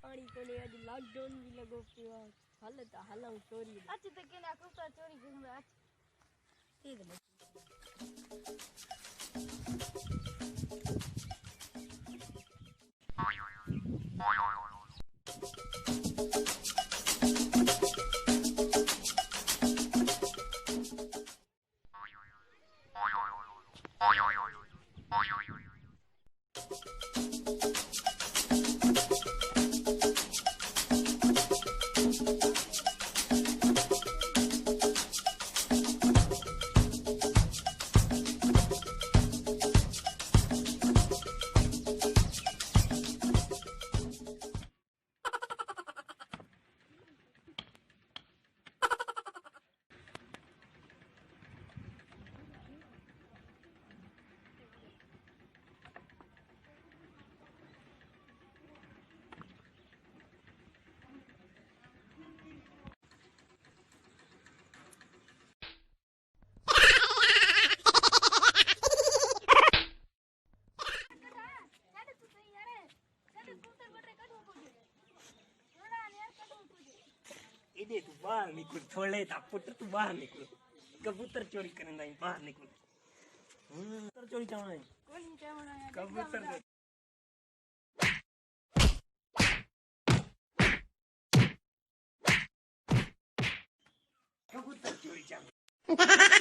पानी को ले आज लॉकडाउन भी लगो पियो हालत हालाऊ चोरी अच्छे तो केना कबूतर चोरी करना ठीक है इधे तू बाहर निकल छोड़े ता पुत्र तू बाहर निकल कबूतर चोरी करने नहीं बाहर निकल कबूतर चोरी चावना है कौन चावना है कबूतर कबूतर चोरी चावना